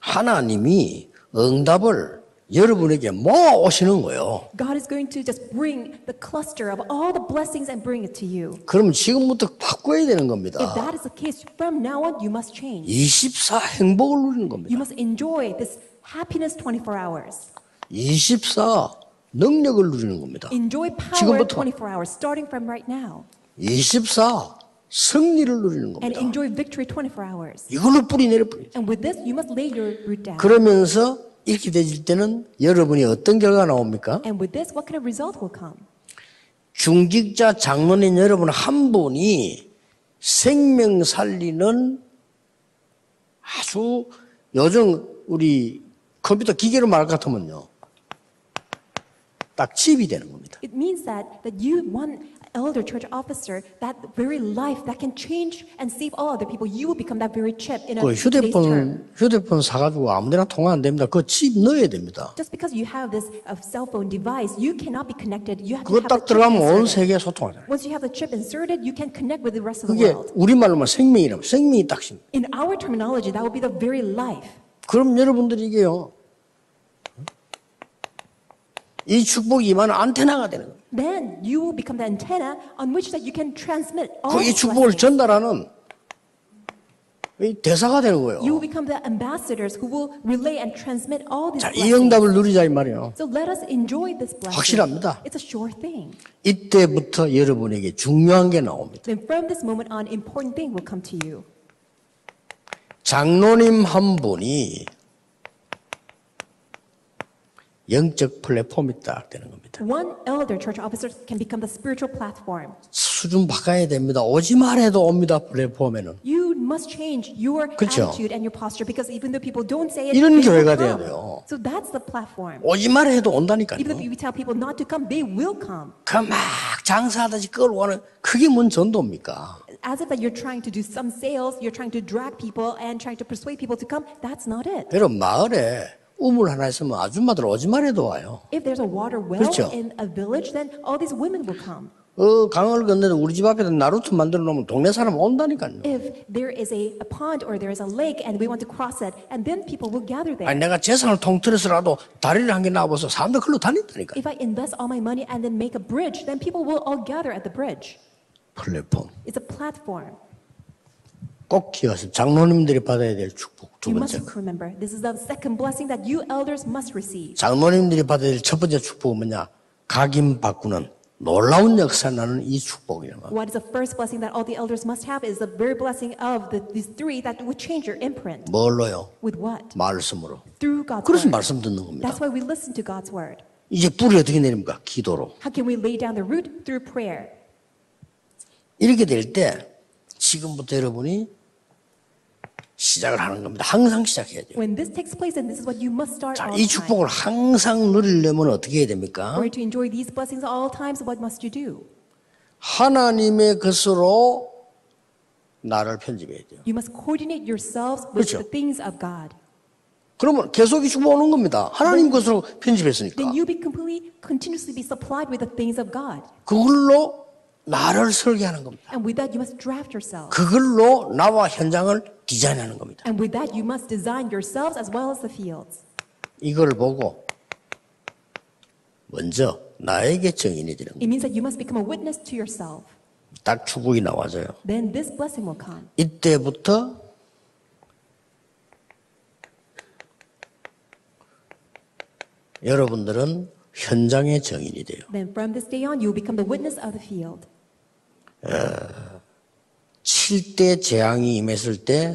S2: 하나님이 응답을 여러분에게 모아 오시는 거예요.
S3: God is going to just bring the cluster of all the blessings and bring it to you.
S2: 그럼 지금부터 바꿔야 되는
S3: If
S2: 겁니다.
S3: that is the case, from now on, you must change.
S2: 24 행복을 누리는
S3: You
S2: 겁니다.
S3: must enjoy this happiness 24 hours.
S2: 24 능력을 누리는 겁니다.
S3: Enjoy power
S2: 지금부터.
S3: 24 hours, starting from right now.
S2: 24 승리를 누리는
S3: And
S2: 겁니다.
S3: enjoy victory 24 hours.
S2: 이걸로 뿌리 내려 뿌리.
S3: And with this, you must lay your root down.
S2: 그러면서 이렇게 되질 때는 여러분이 어떤 결과가 나옵니까?
S3: And with this, what kind of result will come?
S2: 중직자 장로님 여러분 한 분이 생명 살리는 아주 요즘 우리 컴퓨터 기계로 말할 것 같으면요. 딱 칩이 되는 겁니다.
S3: It means that you, one elder church officer, that very life that can change and save all other people, you will become that very chip in a
S2: 그
S3: today's term.
S2: 휴대폰 사가지고 아무데나 통화 안 됩니다. 그거 칩 넣어야 됩니다.
S3: Just because you have this cell phone device, you cannot be connected. You have to
S2: 그거
S3: have
S2: 딱
S3: the chip
S2: 들어가면 온
S3: inserted.
S2: 세계 소통하잖아요.
S3: Once you have the chip inserted, you can connect with the rest of the
S2: 그게
S3: world.
S2: 우리말로만 생명이라면 생명이 딱입니다.
S3: In our terminology, that will be the very life.
S2: 그럼 여러분들이 이게요. 이 축복이 임하는 안테나가 되는 거예요.
S3: Then you will become the antenna on which that you can transmit all
S2: 이
S3: these
S2: 축복을
S3: blessings.
S2: 전달하는 이 대사가 되는 거예요.
S3: You will become the ambassadors who will relay and transmit all these
S2: 자, 이
S3: blessings.
S2: 응답을 누리자 이 말이에요.
S3: So let us enjoy this blessing.
S2: 확실합니다.
S3: It's a sure thing.
S2: 이때부터 여러분에게 중요한 게 나옵니다.
S3: Then from this moment on, important thing will come to you.
S2: 장로님 한 분이 영적 플랫폼이 딱 되는 겁니다.
S3: One elder church officer can become the spiritual platform.
S2: 수준 바꿔야 됩니다. 오지만 해도 옵니다. 플랫폼에는.
S3: You must change your
S2: 그렇죠.
S3: attitude and your posture because even though people don't say it,
S2: 이런
S3: they will
S2: 교회가
S3: come.
S2: 돼야 돼요.
S3: So that's the platform.
S2: 오지만 해도 온다니까요.
S3: Even if we tell people not to come, they will come.
S2: 그 막 장사하듯이 끌어오는 그게 뭔 전도입니까?
S3: As if that you're trying to do some sales, you're trying to drag people and trying to persuade people to come. That's not it.
S2: 여러분 마을에 우물 하나 있으면 아줌마들 오지만 해도 와요.
S3: If there's a water well
S2: 그렇죠.
S3: in a village, then all these women will come.
S2: 강을 건너서 우리 집 앞에다 나루트 만들어 놓으면 동네 사람 온다니까요.
S3: If there is a pond or there is a lake and we want to cross it, and then people will gather there.
S2: 아니 내가 재산을 통틀어서라도 다리를 한 개 놔봐서 사람들 글로 다닌다니까요.
S3: If I invest all my money and then make a bridge, then people will all gather at the bridge.
S2: 플랫폼.
S3: It's a platform.
S2: 꼭 기억하세요. 장로님들이 받아야 될 축복 두
S3: You
S2: 번째.
S3: must remember, this is the second blessing that you elders must receive.
S2: 장로님들이 받아야 될 첫 번째 축복은 뭐냐? 각인 바꾸는 놀라운 역사 나는 이 축복이란 말이에요.
S3: What is the first blessing that all the elders must have is the very blessing of these three that would change your imprint.
S2: 뭘로요?
S3: With what?
S2: 말씀으로.
S3: Through God's
S2: 그래서
S3: word.
S2: 말씀 듣는 겁니다.
S3: That's why we listen to God's word.
S2: 이제 뿌리 어떻게 내립니까? 기도로.
S3: How can we lay down the root? Through prayer.
S2: 이렇게 될 때 지금부터 여러분이 시작을 하는 겁니다. 항상 시작해야 돼요.
S3: When this takes place, and this is what you must start
S2: 자,
S3: all
S2: 이
S3: the time.
S2: 축복을 항상 누리려면 어떻게 해야 됩니까?
S3: For you to enjoy these blessings at all times, what must you do?
S2: 하나님의 것으로 나를 편집해야 돼요.
S3: You must coordinate yourselves with
S2: 그렇죠.
S3: the things of God.
S2: 그러면 계속 이 축복 오는 겁니다. 하나님 것으로 편집했으니까.
S3: Then you be continuously be supplied with the things of God.
S2: 그걸로 나를 설계하는 겁니다.
S3: And with that, you must draft yourself.
S2: 그걸로 나와 현장을 디자인하는 겁니다.
S3: And with that, you must design yourselves as well as the fields.
S2: 이걸 보고 먼저 나에게 정인이 되는 겁니다.
S3: It means that you must become a witness to yourself.
S2: 딱 축복이 나와져요.
S3: Then this blessing will come.
S2: 이때부터 여러분들은 현장의 정인이 돼요.
S3: Then from this day on, you will become the witness of the field.
S2: 7대 재앙이 임했을 때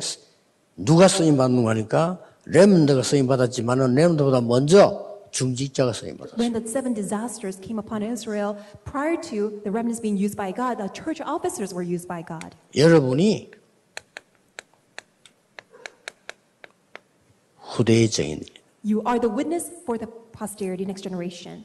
S2: 누가 쓰임 받는 거니까 렘넌트가 쓰임 받았지만은 렘넌트보다 먼저 중직자가 쓰임 받았어요.
S3: When the 7 disasters came upon Israel, prior to the remnants being used by God, the church officers were used by God.
S2: 여러분이 후대의 정인이에요.
S3: You are the witness for the posterity, next generation.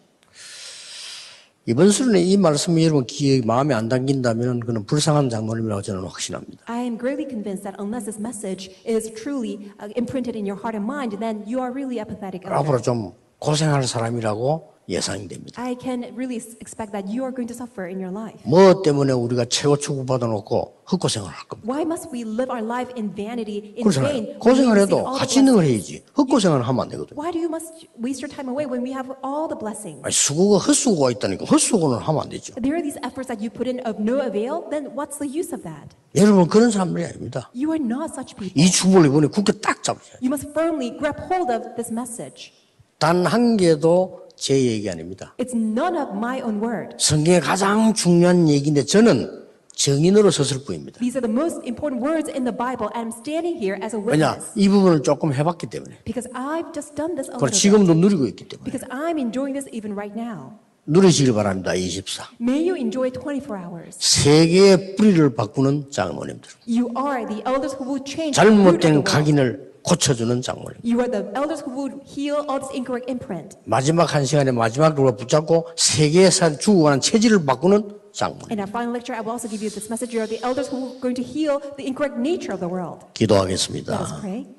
S2: 이번 수련회 이 말씀이 여러분 귀에 마음에 안 담긴다면 그는 불쌍한 장로님이라고 저는 확신합니다.
S3: I am greatly convinced that unless this message is truly imprinted in your heart and mind, then you are really apathetic.
S2: 앞으로 좀 고생할 사람이라고 예상이 됩니다.
S3: I can really expect that you are going to suffer in your life.
S2: 뭐 때문에 우리가 최고 축복받아 놓고 헛고생을 할 겁니다.
S3: Why must we live our life in vanity, in
S2: 그렇잖아요.
S3: vain? when we
S2: 고생을
S3: receive
S2: 해도
S3: all the
S2: 가치 있는 걸
S3: blessings?
S2: 해야지. 헛고생을 하면 안 되거든요.
S3: Why do you must waste your time away when we have all the blessings?
S2: 아니, 수고가 헛수고가 있다니까 헛수고는 하면 안 되죠.
S3: There are these efforts that you put in of no avail, then what's the use of that?
S2: 여러분 그런 사람들이 아닙니다.
S3: You are not such people.
S2: 이 축복을 이번에 굳게 딱 잡으셔야 돼요.
S3: You must firmly grab hold of this message.
S2: 단 한 개도 제 얘기 아닙니다.
S3: It's none of my own word.
S2: 성경의 가장 중요한 얘기인데 저는 정인으로 섰을 뿐입니다.
S3: These are the most important words in the Bible, and I'm standing here as a
S2: 왜냐?
S3: witness.
S2: 이 부분을 조금 해봤기 때문에.
S3: Because I've just done this a
S2: 그리고
S3: little bit.
S2: 지금도 누리고 있기 때문에.
S3: Because I'm enjoying this even right now.
S2: 누리시길 바랍니다. 24.
S3: May you enjoy 24 hours.
S2: 세계의 뿌리를 바꾸는 장모님들.
S3: You are the elders who will change the root of the
S2: 잘못된
S3: world.
S2: 각인을 고쳐주는 장모님.
S3: You are the elders who will heal all this incorrect imprint.
S2: 마지막 한 시간에 마지막 누가 붙잡고 세계에 죽어가는 체질을 바꾸는 장모님.
S3: In our final lecture, I will also give you this message. You are the elders who are going to heal the incorrect nature of the world. Let us
S2: 기도하겠습니다.
S3: pray.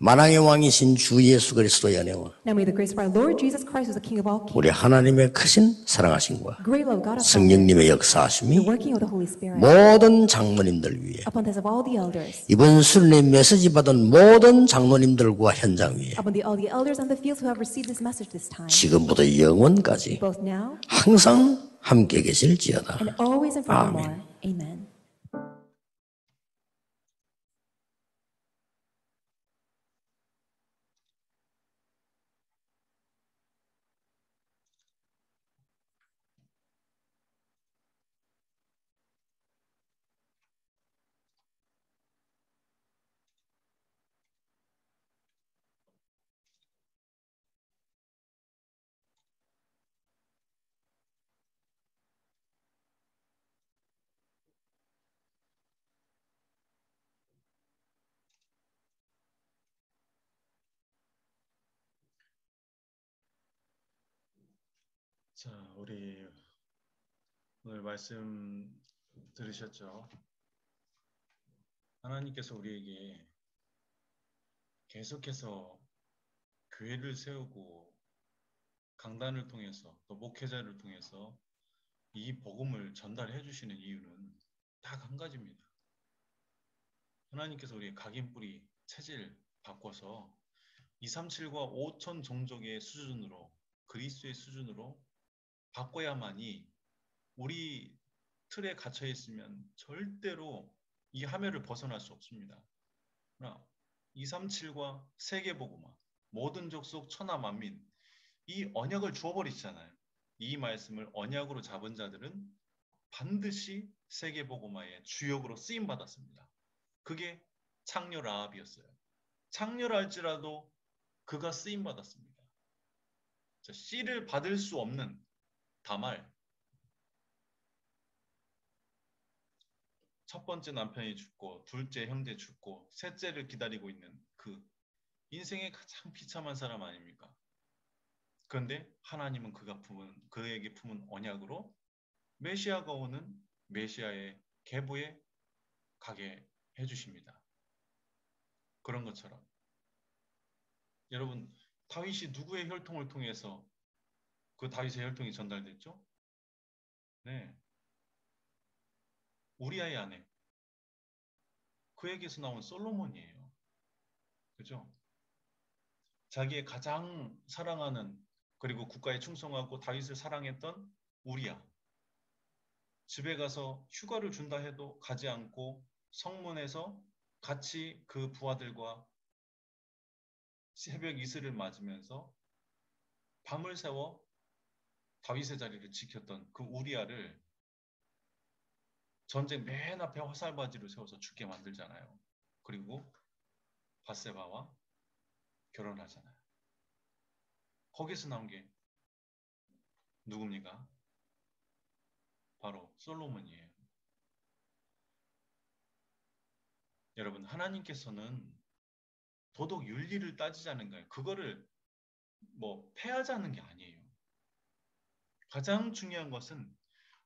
S2: 만왕의 왕이신 주 예수 그리스도의 은혜와
S3: Now may the grace of our Lord Jesus Christ, who is the King of all
S2: 우리
S3: kings,
S2: 하나님의 크신 사랑하심과
S3: great love of God our Father,
S2: 성령님의
S3: the
S2: 역사하심이
S3: working of the Holy Spirit,
S2: 모든 장로님들 위에
S3: upon the heads of all the elders,
S2: 이번 순례 메시지 받은 모든 장로님들과 현장 위에
S3: upon all the elders on the fields who have received this message this time,
S2: 지금부터 영원까지
S3: both now
S2: 항상 함께 계실지어다.
S3: and always and forevermore. Amen.
S1: 자, 우리 오늘 말씀 들으셨죠? 하나님께서 우리에게 계속해서 교회를 세우고 강단을 통해서 또 목회자를 통해서 이 복음을 전달해 주시는 이유는 딱 한 가지입니다. 하나님께서 우리의 각인뿌리 체질 바꿔서 237과 5천 종족의 수준으로 그리스도의 수준으로 바꿔야만이 우리 틀에 갇혀 있으면 절대로 이 함열을 벗어날 수 없습니다. 237과 세계복음화, 모든 족속 천하 만민, 이 언약을 주어버리시잖아요. 이 말씀을 언약으로 잡은 자들은 반드시 세계복음화의 주역으로 쓰임받았습니다. 그게 창녀 라합이었어요. 창녀랄지라도 그가 쓰임받았습니다. 씨를 받을 수 없는 다말, 첫 번째 남편이 죽고 둘째 형제 죽고 셋째를 기다리고 있는 그 인생의 가장 비참한 사람 아닙니까? 그런데 하나님은 그에게 품은 언약으로 메시아가 오는 메시아의 계보에 가게 해주십니다. 그런 것처럼 여러분, 다윗이 누구의 혈통을 통해서 그 다윗의 혈통이 전달됐죠? 네, 우리아의 아내, 그에게서 나온 솔로몬이에요. 그죠? 자기의 가장 사랑하는, 그리고 국가에 충성하고 다윗을 사랑했던 우리아, 집에 가서 휴가를 준다 해도 가지 않고 성문에서 같이 그 부하들과 새벽 이슬을 맞으면서 밤을 새워 다윗의 자리를 지켰던 그 우리아를 전쟁 맨 앞에 화살바지를 세워서 죽게 만들잖아요. 그리고 밧세바와 결혼하잖아요. 거기서 나온 게 누굽니까? 바로 솔로몬이에요. 여러분, 하나님께서는 도덕 윤리를 따지자는 거예요. 그거를 패하자는 게 아니에요. 가장 중요한 것은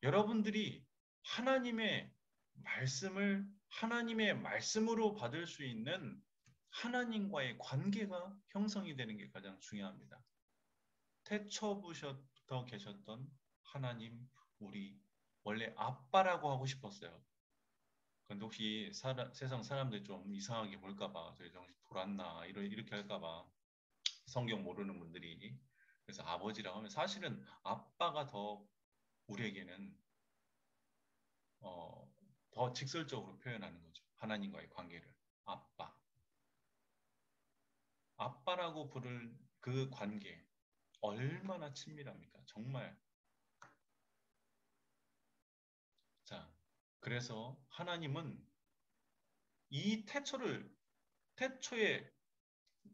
S1: 여러분들이 하나님의 말씀을 하나님의 말씀으로 받을 수 있는 하나님과의 관계가 형성이 되는 게 가장 중요합니다. 태초부터 계셨던 하나님, 우리 원래 아빠라고 하고 싶었어요. 근데 혹시 세상 사람들이 좀 이상하게 볼까봐, 저희 정신 돌았나 이렇게 할까봐 성경 모르는 분들이, 그래서 아버지라고 하면 사실은 아빠가 더 우리에게는 더 직설적으로 표현하는 거죠. 하나님과의 관계를. 아빠라고 부를 그 관계 얼마나 친밀합니까? 정말. 자, 그래서 하나님은 이 태초에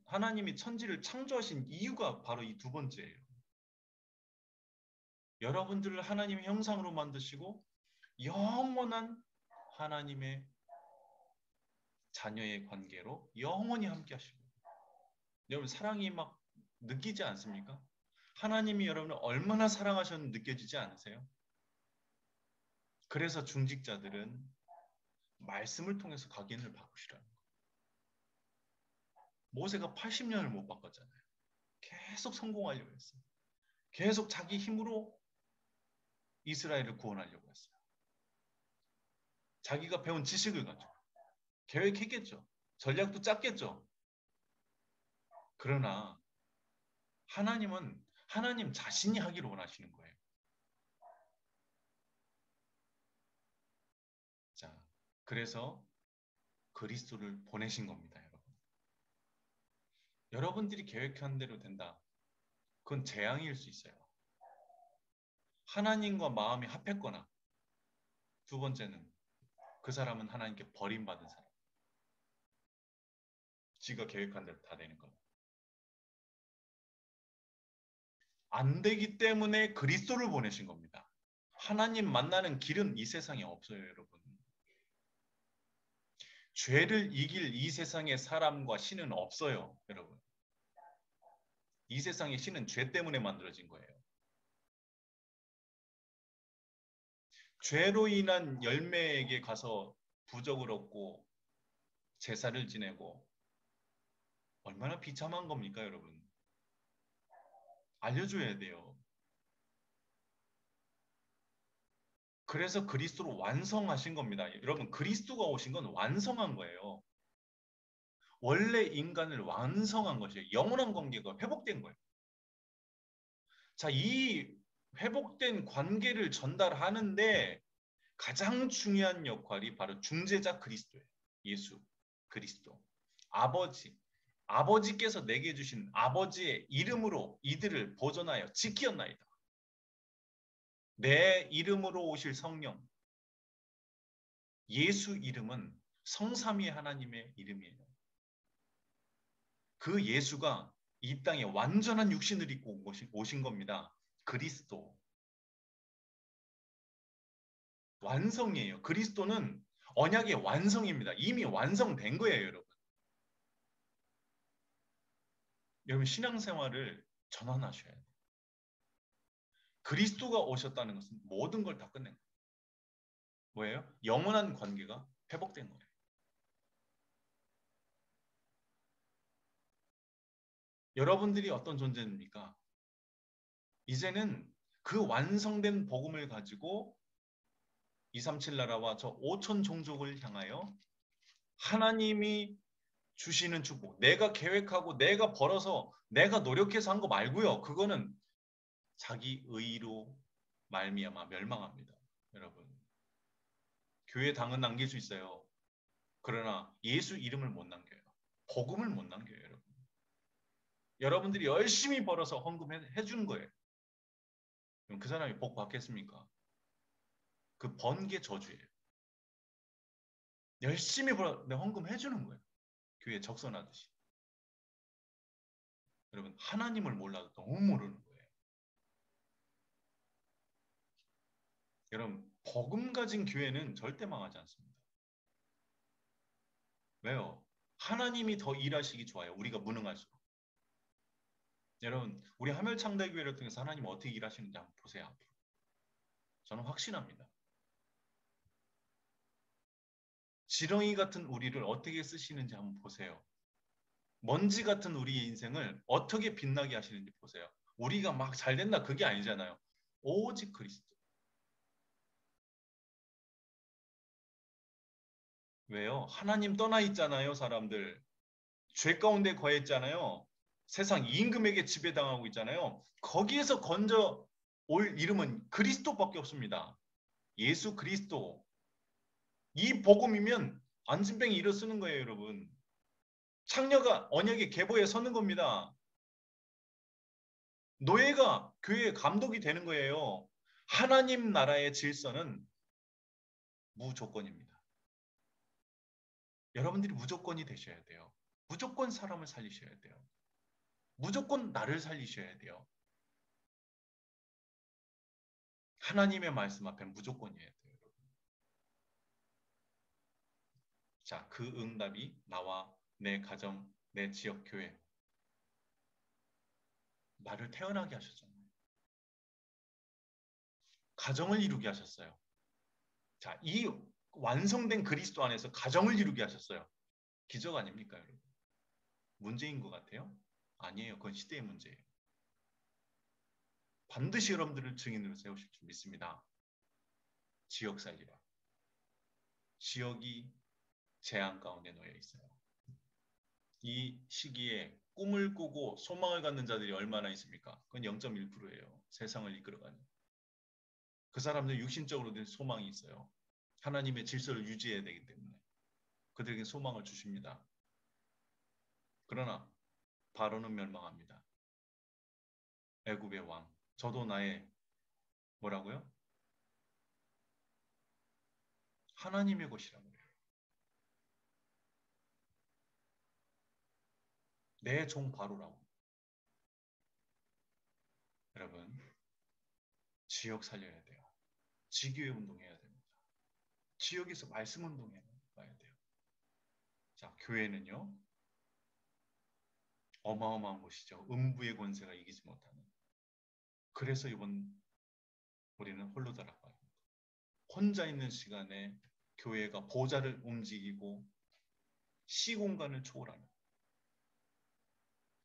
S1: 하나님이 천지를 창조하신 이유가 바로 이 두 번째예요. 여러분들을 하나님의 형상으로 만드시고 영원한 하나님의 자녀의 관계로 영원히 함께 하시고, 여러분 사랑이 막 느끼지 않습니까? 하나님이 여러분을 얼마나 사랑하셨는지 느껴지지 않으세요? 그래서 중직자들은 말씀을 통해서 각인을 바꾸시라는 거예요. 모세가 80년을 못 바꿨잖아요. 계속 성공하려고 했어요. 계속 자기 힘으로 이스라엘을 구원하려고 했어요. 자기가 배운 지식을 가지고 계획했겠죠. 전략도 짰겠죠. 그러나 하나님은 하나님 자신이 하기를 원하시는 거예요. 자, 그래서 그리스도를 보내신 겁니다, 여러분. 여러분들이 계획한 대로 된다. 그건 재앙일 수 있어요. 하나님과 마음이 합했거나, 두 번째는 그 사람은 하나님께 버림받은 사람. 지가 계획한 대로 다 되는 겁니다. 안 되기 때문에 그리스도를 보내신 겁니다. 하나님 만나는 길은 이 세상에 없어요, 여러분. 죄를 이길 이 세상의 사람과 신은 없어요, 여러분. 이 세상의 신은 죄 때문에 만들어진 거예요. 죄로 인한 열매에게 가서 부적을 얻고 제사를 지내고 얼마나 비참한 겁니까, 여러분? 알려줘야 돼요. 그래서 그리스도로 완성하신 겁니다. 여러분, 그리스도가 오신 건 완성한 거예요. 원래 인간을 완성한 것이에요. 영원한 관계가 회복된 거예요. 자, 이 회복된 관계를 전달하는데 가장 중요한 역할이 바로 중재자 그리스도예요. 예수 그리스도. 아버지께서 내게 주신 아버지의 이름으로 이들을 보존하여 지키었나이다. 내 이름으로 오실 성령. 예수 이름은 성삼위 하나님의 이름이에요. 그 예수가 이 땅에 완전한 육신을 입고 오신 겁니다. 그리스도. 완성이에요. 그리스도는 언약의 완성입니다. 이미 완성된 거예요, 여러분. 여러분, 신앙생활을 전환하셔야 돼요. 그리스도가 오셨다는 것은 모든 걸 다 끝낸 거예요. 뭐예요? 영원한 관계가 회복된 거예요. 여러분들이 어떤 존재입니까? 이제는 그 완성된 복음을 가지고 237 나라와 저 5천 종족을 향하여 하나님이 주시는 축복, 내가 계획하고 내가 벌어서 내가 노력해서 한 거 말고요. 그거는 자기 의로 말미암아 멸망합니다. 여러분, 교회 당은 남길 수 있어요. 그러나 예수 이름을 못 남겨요. 복음을 못 남겨요, 여러분. 여러분들이 열심히 벌어서 헌금해 준 거예요. 그럼 그 사람이 복 받겠습니까? 그 번 게 저주예요. 열심히 벌어 내 헌금해 주는 거예요. 교회에 적선하듯이. 여러분, 하나님을 몰라도 너무 모르는 거예요. 여러분, 복음 가진 교회는 절대 망하지 않습니다. 왜요? 하나님이 더 일하시기 좋아요. 우리가 무능할수록. 여러분, 우리 하멸창대교회를 통해서 하나님 어떻게 일하시는지 한번 보세요. 앞으로. 저는 확신합니다. 지렁이 같은 우리를 어떻게 쓰시는지 한번 보세요. 먼지 같은 우리의 인생을 어떻게 빛나게 하시는지 보세요. 우리가 막 잘 된다 그게 아니잖아요. 오직 그리스도. 왜요? 하나님 떠나 있잖아요, 사람들. 죄 가운데 거해 있잖아요. 세상 임금에게 지배당하고 있잖아요. 거기에서 건져 올 이름은 그리스도밖에 없습니다. 예수 그리스도. 이 복음이면 안진뱅이 일어 쓰는 거예요, 여러분. 창녀가 언약의 계보에 서는 겁니다. 노예가 교회의 감독이 되는 거예요. 하나님 나라의 질서는 무조건입니다. 여러분들이 무조건이 되셔야 돼요. 무조건 사람을 살리셔야 돼요. 무조건 나를 살리셔야 돼요. 하나님의 말씀 앞에 무조건이어야 돼요. 자, 그 응답이 나와 내 가정, 내 지역 교회 나를 태어나게 하셨잖아요. 가정을 이루게 하셨어요. 자, 이 완성된 그리스도 안에서 가정을 이루게 하셨어요. 기적 아닙니까, 여러분? 문제인 것 같아요? 아니에요. 그건 시대의 문제예요. 반드시 여러분들을 증인으로 세우실 줄 믿습니다. 지역 살리라. 지역이 재앙 가운데 놓여 있어요. 이 시기에 꿈을 꾸고 소망을 갖는 자들이 얼마나 있습니까? 그건 0.1%예요. 세상을 이끌어가는. 그 사람들 육신적으로도 소망이 있어요. 하나님의 질서를 유지해야 되기 때문에. 그들에게 소망을 주십니다. 그러나 바로는 멸망합니다. 애굽의 왕. 저도 나의 뭐라고요? 하나님의 것이라고 해요. 내 종 바로라고. 여러분, 지역 살려야 돼요. 지교회 운동해야 됩니다. 지역에서 말씀 운동해 봐야 돼요. 자, 교회는요. 어마어마한 곳이죠. 음부의 권세가 이기지 못하는. 그래서 이번 우리는 홀로 달아가요. 혼자 있는 시간에 교회가 보좌를 움직이고 시공간을 초월하는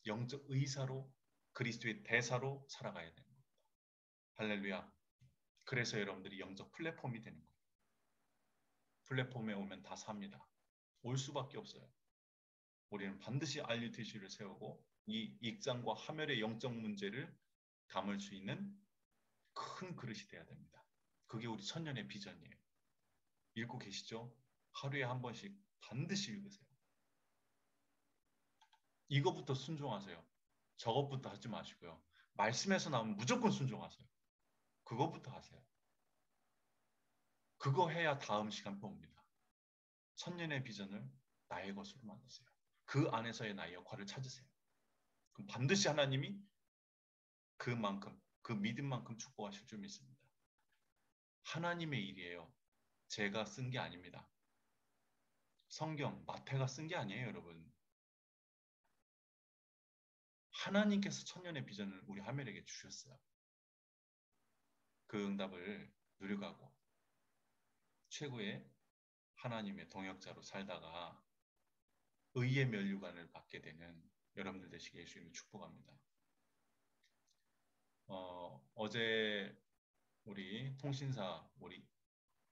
S1: 영적 의사로 그리스도의 대사로 살아가야 됩니다. 할렐루야. 그래서 여러분들이 영적 플랫폼이 되는 거예요. 플랫폼에 오면 다 삽니다. 올 수밖에 없어요. 우리는 반드시 RUTC를 세우고 이 익장과 하멸의 영적 문제를 담을 수 있는 큰 그릇이 돼야 됩니다. 그게 우리 천년의 비전이에요. 읽고 계시죠? 하루에 한 번씩 반드시 읽으세요. 이것부터 순종하세요. 저것부터 하지 마시고요. 말씀에서 나오면 무조건 순종하세요. 그것부터 하세요. 그거 해야 다음 시간표 옵니다. 천년의 비전을 나의 것으로 만드세요. 그 안에서의 나의 역할을 찾으세요. 그럼 반드시 하나님이 그만큼, 그 믿음만큼 축복하실 줄 믿습니다. 하나님의 일이에요. 제가 쓴 게 아닙니다. 성경, 마태가 쓴 게 아니에요, 여러분. 하나님께서 천년의 비전을 우리 하멜에게 주셨어요. 그 응답을 누려가고 최고의 하나님의 동역자로 살다가 의의 면류관을 받게 되는 여러분들 되시게 예수님을 축복합니다. 어제 우리 통신사 우리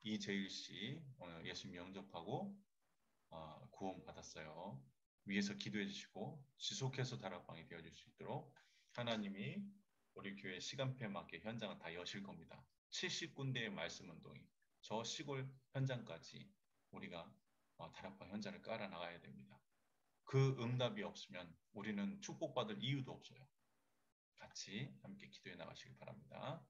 S1: 이재일 씨 오늘 예수님 영접하고 구원 받았어요. 위에서 기도해 주시고 지속해서 다락방이 되어줄 수 있도록 하나님이 우리 교회 시간표에 맞게 현장을 다 여실 겁니다. 70군데의 말씀 운동이 저 시골 현장까지 우리가 다락방 현장을 깔아 나가야 됩니다. 그 응답이 없으면 우리는 축복받을 이유도 없어요. 같이 함께 기도해 나가시기 바랍니다.